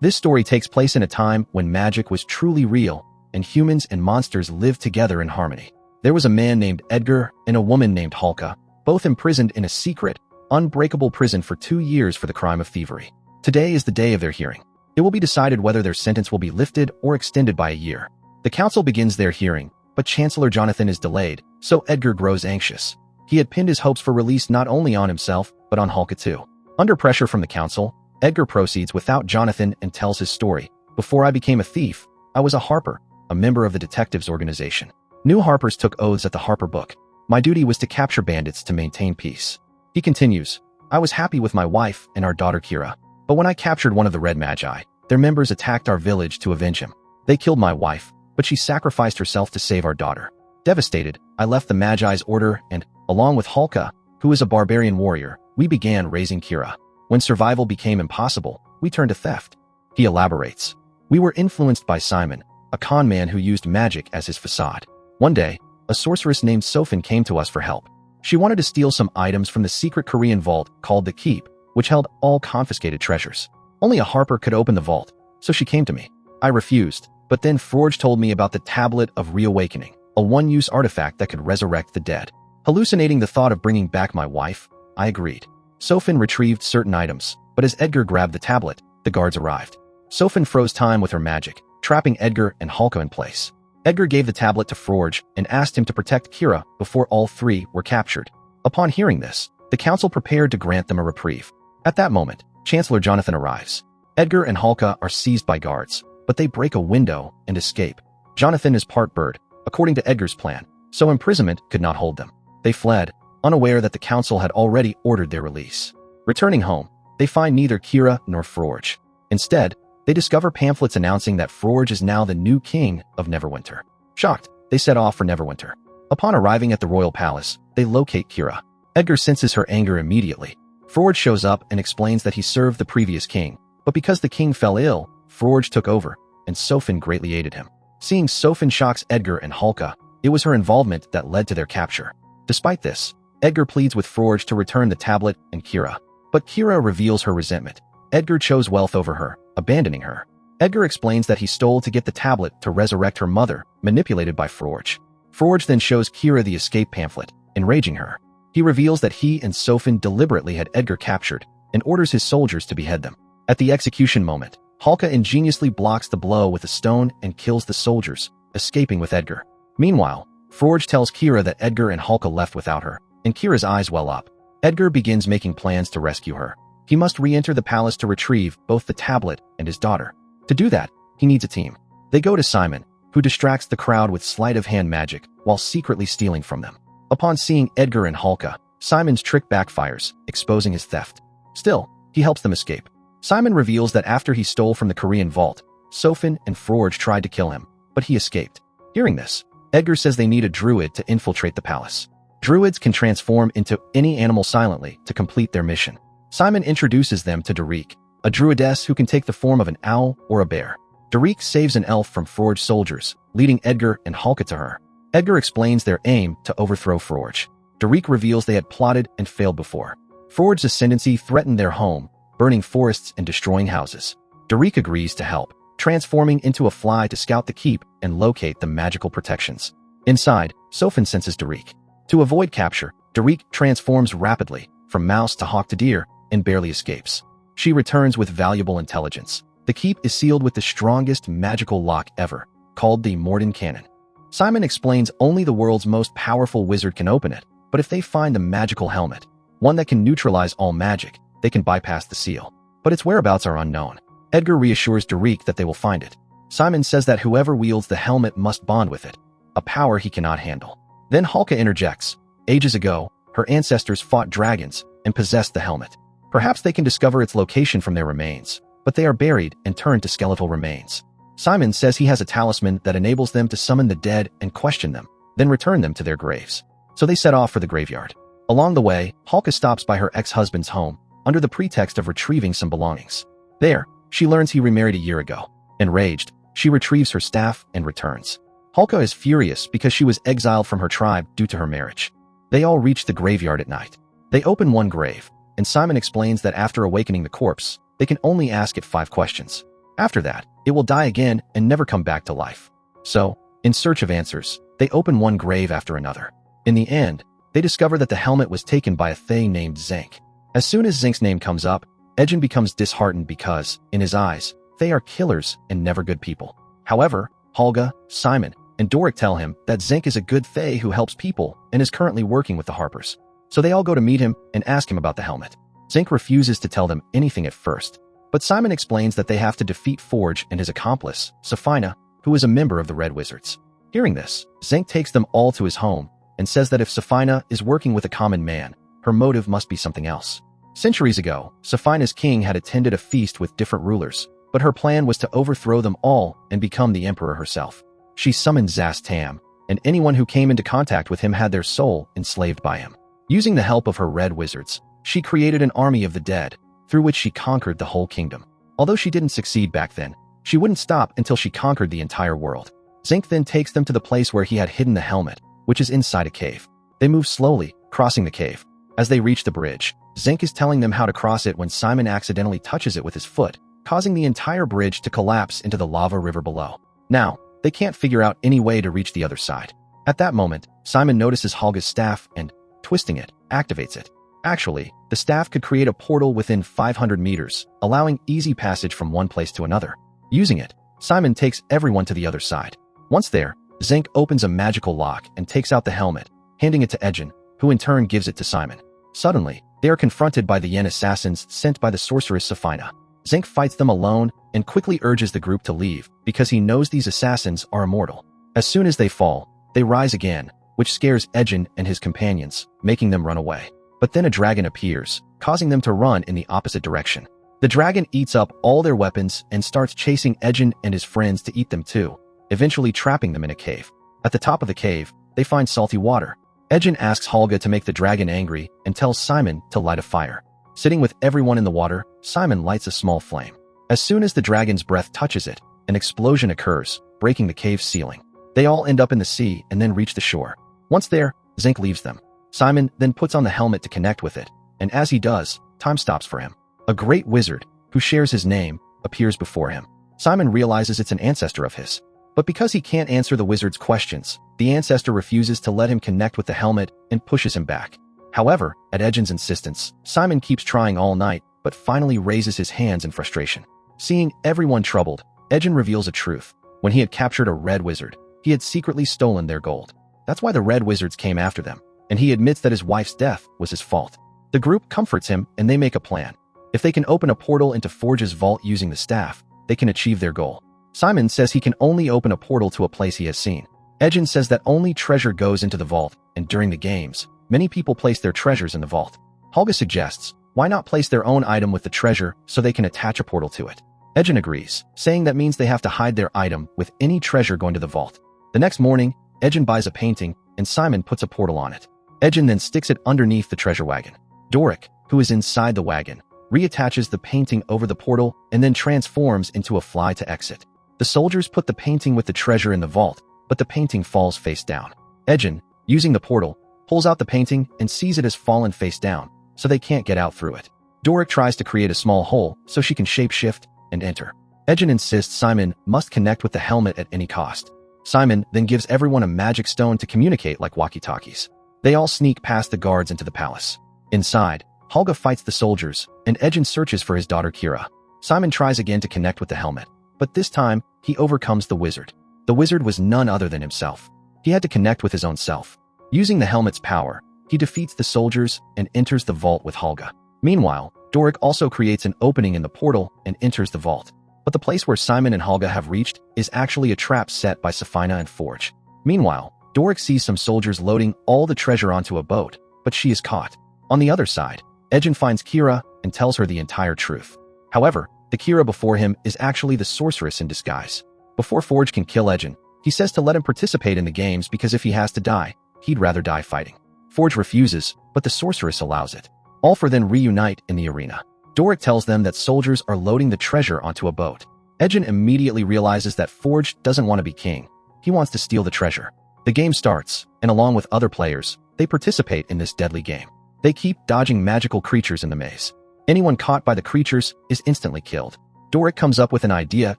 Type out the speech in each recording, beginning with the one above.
This story takes place in a time when magic was truly real and humans and monsters lived together in harmony. There was a man named Edgar and a woman named Halka, both imprisoned in a secret, unbreakable prison for 2 years for the crime of thievery. Today is the day of their hearing. It will be decided whether their sentence will be lifted or extended by a year. The council begins their hearing, but Chancellor Jonathan is delayed, so Edgar grows anxious. He had pinned his hopes for release not only on himself, but on Halka too. Under pressure from the council, Edgar proceeds without Jonathan and tells his story. Before I became a thief, I was a harper, a member of the detectives organization. New harpers took oaths at the Harper Book. My duty was to capture bandits to maintain peace. He continues, I was happy with my wife and our daughter Kira. But when I captured one of the Red Magi, their members attacked our village to avenge him. They killed my wife, but she sacrificed herself to save our daughter. Devastated, I left the Magi's order and, along with Halka, who is a barbarian warrior, we began raising Kira. When survival became impossible, we turned to theft. He elaborates. We were influenced by Simon, a con man who used magic as his facade. One day, a sorceress named Sofin came to us for help. She wanted to steal some items from the secret Korean vault called the Keep, which held all confiscated treasures. Only a harper could open the vault, so she came to me. I refused, but then Forge told me about the Tablet of Reawakening, a one-use artifact that could resurrect the dead. Hallucinating the thought of bringing back my wife, I agreed. Sofin retrieved certain items, but as Edgar grabbed the tablet, the guards arrived. Sofin froze time with her magic, trapping Edgar and Halka in place. Edgar gave the tablet to Forge and asked him to protect Kira before all three were captured. Upon hearing this, the council prepared to grant them a reprieve. At that moment, Chancellor Jonathan arrives. Edgar and Halka are seized by guards, but they break a window and escape. Jonathan is part bird, according to Edgar's plan, so imprisonment could not hold them. They fled, unaware that the council had already ordered their release. Returning home, they find neither Kira nor Forge. Instead, they discover pamphlets announcing that Forge is now the new king of Neverwinter. Shocked, they set off for Neverwinter. Upon arriving at the royal palace, they locate Kira. Edgar senses her anger immediately. Forge shows up and explains that he served the previous king, but because the king fell ill, Forge took over, and Sofin greatly aided him. Seeing Sofin shocks Edgar and Halka, it was her involvement that led to their capture. Despite this, Edgar pleads with Forge to return the tablet and Kira. But Kira reveals her resentment. Edgar chose wealth over her, abandoning her. Edgar explains that he stole to get the tablet to resurrect her mother, manipulated by Forge. Forge then shows Kira the escape pamphlet, enraging her. He reveals that he and Sofin deliberately had Edgar captured and orders his soldiers to behead them. At the execution moment, Halka ingeniously blocks the blow with a stone and kills the soldiers, escaping with Edgar. Meanwhile, Forge tells Kira that Edgar and Halka left without her, and Kira's eyes well up. Edgar begins making plans to rescue her. He must re-enter the palace to retrieve both the tablet and his daughter. To do that, he needs a team. They go to Simon, who distracts the crowd with sleight-of-hand magic while secretly stealing from them. Upon seeing Edgar and Halka, Simon's trick backfires, exposing his theft. Still, he helps them escape. Simon reveals that after he stole from the Korean vault, Sofin and Forge tried to kill him, but he escaped. Hearing this, Edgar says they need a druid to infiltrate the palace. Druids can transform into any animal silently to complete their mission. Simon introduces them to Derek, a druidess who can take the form of an owl or a bear. Derek saves an elf from Forge soldiers, leading Edgar and Halka to her. Edgar explains their aim to overthrow Forge. Derek reveals they had plotted and failed before. Forge's ascendancy threatened their home, burning forests and destroying houses. Derek agrees to help, transforming into a fly to scout the keep and locate the magical protections. Inside, Sofin senses Derek. To avoid capture, Derek transforms rapidly, from mouse to hawk to deer, and barely escapes. She returns with valuable intelligence. The keep is sealed with the strongest magical lock ever, called the Morden Cannon. Simon explains only the world's most powerful wizard can open it, but if they find the magical helmet, one that can neutralize all magic, they can bypass the seal. But its whereabouts are unknown. Edgar reassures Derek that they will find it. Simon says that whoever wields the helmet must bond with it, a power he cannot handle. Then Halka interjects. Ages ago, her ancestors fought dragons and possessed the helmet. Perhaps they can discover its location from their remains, but they are buried and turned to skeletal remains. Simon says he has a talisman that enables them to summon the dead and question them, then return them to their graves. So they set off for the graveyard. Along the way, Halka stops by her ex-husband's home, under the pretext of retrieving some belongings. There, she learns he remarried a year ago. Enraged, she retrieves her staff and returns. Halka is furious because she was exiled from her tribe due to her marriage. They all reach the graveyard at night. They open one grave, and Simon explains that after awakening the corpse, they can only ask it 5 questions. After that, it will die again and never come back to life. So, in search of answers, they open one grave after another. In the end, they discover that the helmet was taken by a thing named Zinc. As soon as Zinc's name comes up, Edgen becomes disheartened because, in his eyes, they are killers and never good people. However, Holga, Simon, and Doric tell him that Zinc is a good fae who helps people and is currently working with the Harpers. So they all go to meet him and ask him about the helmet. Zinc refuses to tell them anything at first, but Simon explains that they have to defeat Forge and his accomplice, Safina, who is a member of the Red Wizards. Hearing this, Zinc takes them all to his home and says that if Safina is working with a common man, her motive must be something else. Centuries ago, Safina's king had attended a feast with different rulers, but her plan was to overthrow them all and become the emperor herself. She summoned Zast Tam, and anyone who came into contact with him had their soul enslaved by him. Using the help of her Red Wizards, she created an army of the dead, through which she conquered the whole kingdom. Although she didn't succeed back then, she wouldn't stop until she conquered the entire world. Zinc then takes them to the place where he had hidden the helmet, which is inside a cave. They move slowly, crossing the cave. As they reach the bridge, Zinc is telling them how to cross it when Simon accidentally touches it with his foot, causing the entire bridge to collapse into the lava river below. Now, they can't figure out any way to reach the other side. At that moment, Simon notices Holga's staff and, twisting it, activates it. Actually, the staff could create a portal within 500 meters, allowing easy passage from one place to another. Using it, Simon takes everyone to the other side. Once there, Zinc opens a magical lock and takes out the helmet, handing it to Edgen, who in turn gives it to Simon. Suddenly, they are confronted by the Yen assassins sent by the sorceress Safina. Zinc fights them alone and quickly urges the group to leave because he knows these assassins are immortal. As soon as they fall, they rise again, which scares Edgen and his companions, making them run away. But then a dragon appears, causing them to run in the opposite direction. The dragon eats up all their weapons and starts chasing Edgen and his friends to eat them too, eventually trapping them in a cave. At the top of the cave, they find salty water. Edgen asks Holga to make the dragon angry and tells Simon to light a fire. Sitting with everyone in the water, Simon lights a small flame. As soon as the dragon's breath touches it, an explosion occurs, breaking the cave's ceiling. They all end up in the sea and then reach the shore. Once there, Zinc leaves them. Simon then puts on the helmet to connect with it, and as he does, time stops for him. A great wizard, who shares his name, appears before him. Simon realizes it's an ancestor of his. But because he can't answer the wizard's questions, the ancestor refuses to let him connect with the helmet and pushes him back. However, at Edgen's insistence, Simon keeps trying all night, but finally raises his hands in frustration. Seeing everyone troubled, Edgen reveals a truth. When he had captured a red wizard, he had secretly stolen their gold. That's why the red wizards came after them, and he admits that his wife's death was his fault. The group comforts him and they make a plan. If they can open a portal into Forge's vault using the staff, they can achieve their goal. Simon says he can only open a portal to a place he has seen. Edgen says that only treasure goes into the vault, and during the games, many people place their treasures in the vault. Holga suggests, why not place their own item with the treasure so they can attach a portal to it? Edgen agrees, saying that means they have to hide their item with any treasure going to the vault. The next morning, Edgen buys a painting, and Simon puts a portal on it. Edgen then sticks it underneath the treasure wagon. Doric, who is inside the wagon, reattaches the painting over the portal and then transforms into a fly to exit. The soldiers put the painting with the treasure in the vault, but the painting falls face down. Edgen, using the portal, pulls out the painting and sees it as fallen face down, so they can't get out through it. Doric tries to create a small hole so she can shapeshift and enter. Edgen insists Simon must connect with the helmet at any cost. Simon then gives everyone a magic stone to communicate like walkie-talkies. They all sneak past the guards into the palace. Inside, Holga fights the soldiers, and Edgen searches for his daughter Kira. Simon tries again to connect with the helmet, but this time, he overcomes the wizard. The wizard was none other than himself. He had to connect with his own self. Using the helmet's power, he defeats the soldiers and enters the vault with Holga. Meanwhile, Doric also creates an opening in the portal and enters the vault. But the place where Simon and Holga have reached is actually a trap set by Safina and Forge. Meanwhile, Doric sees some soldiers loading all the treasure onto a boat, but she is caught. On the other side, Edgen finds Kira and tells her the entire truth. However, the Kira before him is actually the sorceress in disguise. Before Forge can kill Edgen, he says to let him participate in the games because if he has to die, he'd rather die fighting. Forge refuses, but the sorceress allows it. All four then reunite in the arena. Doric tells them that soldiers are loading the treasure onto a boat. Edgen immediately realizes that Forge doesn't want to be king. He wants to steal the treasure. The game starts, and along with other players, they participate in this deadly game. They keep dodging magical creatures in the maze. Anyone caught by the creatures is instantly killed. Doric comes up with an idea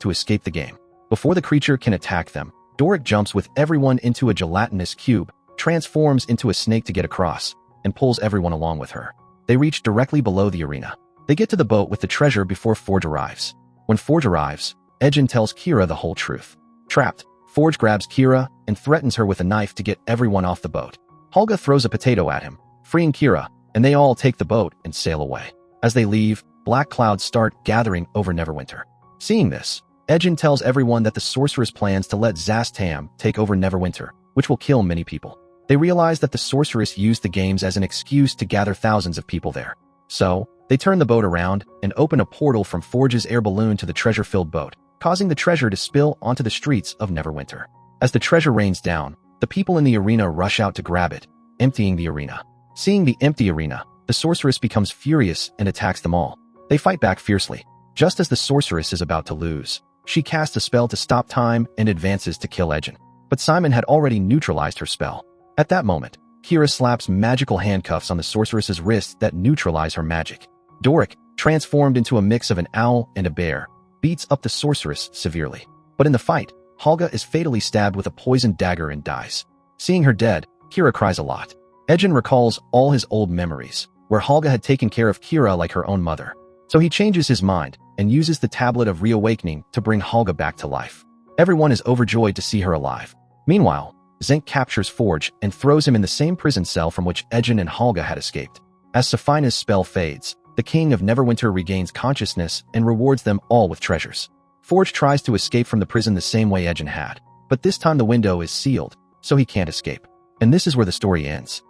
to escape the game. Before the creature can attack them, Doric jumps with everyone into a gelatinous cube, transforms into a snake to get across, and pulls everyone along with her. They reach directly below the arena. They get to the boat with the treasure before Forge arrives. When Forge arrives, Ejin tells Kira the whole truth. Trapped, Forge grabs Kira and threatens her with a knife to get everyone off the boat. Holga throws a potato at him, freeing Kira, and they all take the boat and sail away. As they leave, black clouds start gathering over Neverwinter. Seeing this, Ejin tells everyone that the sorceress plans to let Zastam take over Neverwinter, which will kill many people. They realize that the sorceress used the games as an excuse to gather thousands of people there. So, they turn the boat around and open a portal from Forge's air balloon to the treasure-filled boat, causing the treasure to spill onto the streets of Neverwinter. As the treasure rains down, the people in the arena rush out to grab it, emptying the arena. Seeing the empty arena, the sorceress becomes furious and attacks them all. They fight back fiercely. Just as the sorceress is about to lose, she casts a spell to stop time and advances to kill Ejin. But Simon had already neutralized her spell. At that moment, Kira slaps magical handcuffs on the sorceress's wrists that neutralize her magic. Doric, transformed into a mix of an owl and a bear, beats up the sorceress severely. But in the fight, Holga is fatally stabbed with a poisoned dagger and dies. Seeing her dead, Kira cries a lot. Ejin recalls all his old memories, where Holga had taken care of Kira like her own mother. So he changes his mind and uses the Tablet of Reawakening to bring Holga back to life. Everyone is overjoyed to see her alive. Meanwhile, Zenk captures Forge and throws him in the same prison cell from which Ejin and Holga had escaped. As Safina's spell fades, the king of Neverwinter regains consciousness and rewards them all with treasures. Forge tries to escape from the prison the same way Ejin had, but this time the window is sealed, so he can't escape. And this is where the story ends.